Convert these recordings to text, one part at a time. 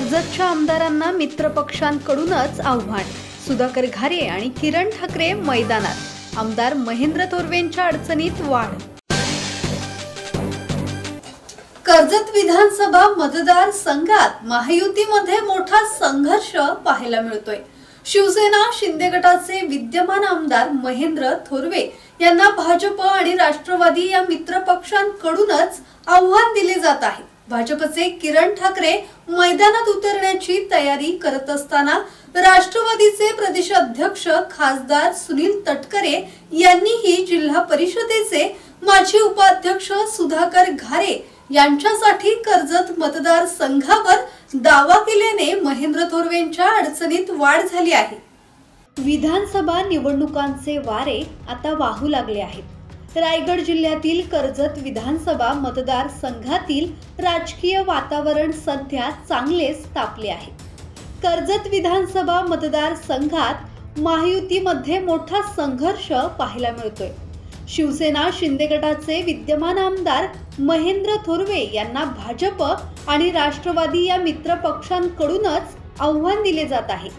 कर्जतच्या आमदारांना मित्रपक्षांकडूनच आव्हान. सुधाकर घारे आणि किरण ठाकरे मैदानात. आमदार महेंद्र थोरवेंच्या अडचणीत वाढ. कर्जत विधानसभा मतदारसंघात महायुतीमध्ये मोठा संघर्ष पाहायला मिळतोय. शिवसेना शिंदे गटाचे विद्यमान आमदार महेंद्र थोरवे यांना भाजप आणि राष्ट्रवादी या मित्रपक्षांकडूनच आव्हान दिले जात आहे. भाजपचे किरण ठाकरे मैदानात उतरण्याची तयारी करत असताना राष्ट्रवादीचे प्रदेशाध्यक्ष खासदार सुनील तटकरे यांनीही जिल्हा परिषदेचे माजी उपाध्यक्ष सुधाकर घारे यांच्यासाठी कर्जत मतदारसंघावर दावा केल्याने महेंद्र थोरवेंच्या अडचणीत वाढ झाली आहे. विधानसभा निवडणुकांचे वारे आता वाहू लागले आहेत. रायगड जिल्ह्यातील कर्जत विधानसभा मतदारसंघातील राजकीय वातावरण सध्या चांगलेच तापले आहे. कर्जत विधानसभा मतदारसंघात महायुतीमध्ये मोठा संघर्ष पाहायला मिळतोय. शिवसेना शिंदे गटाचे विद्यमान आमदार महेंद्र थोरवे यांना भाजप आणि राष्ट्रवादी या मित्रपक्षांकडूनच आव्हान दिले जात आहे.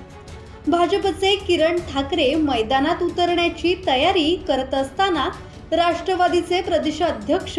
भाजपचे किरण ठाकरे मैदानात उतरण्याची तयारी करत असताना राष्ट्रवादीचे प्रदेशाध्यक्ष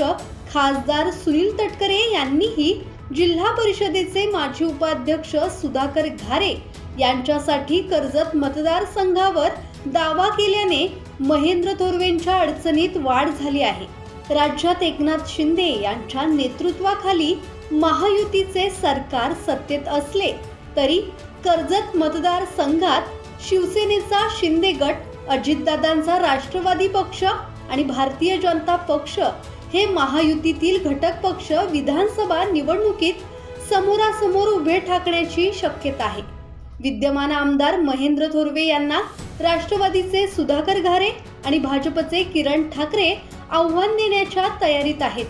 खासदार सुनील तटकरे यांनीही जिल्हा परिषदेचे माजी उपाध्यक्ष सुधाकर घारे यांच्यासाठी कर्जत मतदारसंघावर दावा केल्याने महेंद्र थोरवेंच्या अडचणीत वाढ झाली आहे. राज्यात एकनाथ शिंदे यांच्या नेतृत्वाखाली महायुतीचे सरकार सत्तेत असले तरी कर्जत मतदारसंघात शिवसेनेचा शिंदे गट, अजितदादांचा राष्ट्रवादी पक्ष आणि भारतीय जनता पक्ष हे महायुतीतील घटक पक्ष विधानसभा निवडणुकीत समोरासमोर उभे ठाकण्याची शक्यता आहे. विद्यमान आमदार महेंद्र थोरवे यांना राष्ट्रवादीचे सुधाकर घारे आणि भाजपचे किरण ठाकरे आव्हान देण्याच्या तयारीत आहेत.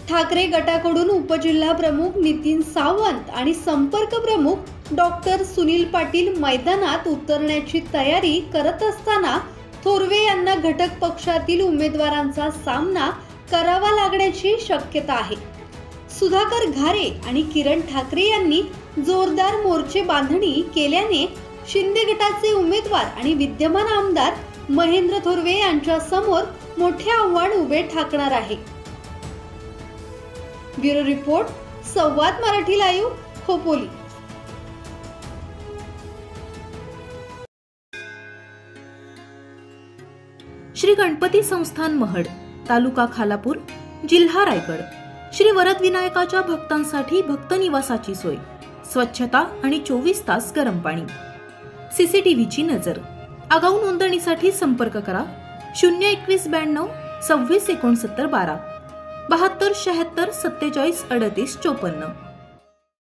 ठाकरे गटाकडून उपजिल्हा प्रमुख नितीन सावंत आणि संपर्क प्रमुख डॉक्टर सुनील पाटील मैदानात उतरण्याची तयारी करत असताना थोरवे यांना घटक पक्षातील उमेदवारांचा सामना करावा लागण्याची शक्यता आहे. सुधाकर घारे आणि किरण ठाकरे यांनी जोरदार मोर्चे बांधणी केल्याने शिंदे गटाचे उमेदवार आणि विद्यमान आमदार महेंद्र थोरवे यांच्या समोर मोठे आव्हान उभे ठाकणार आहे. ब्युरो रिपोर्ट, संवाद मराठी लाईव्ह, खोपोली. श्री गणपती संस्थान महड, तालुका खालापूर, जिल्हा रायगड. श्री वरद विनायकाच्या भक्तांसाठी भक्त निवासाची सोय, स्वच्छता आणि 24 तास गरम पाणी. सीसीटीव्हीची नजर. आगाऊ नोंदणीसाठी संपर्क करा 02192 26 69 12 72 76 47 38 54.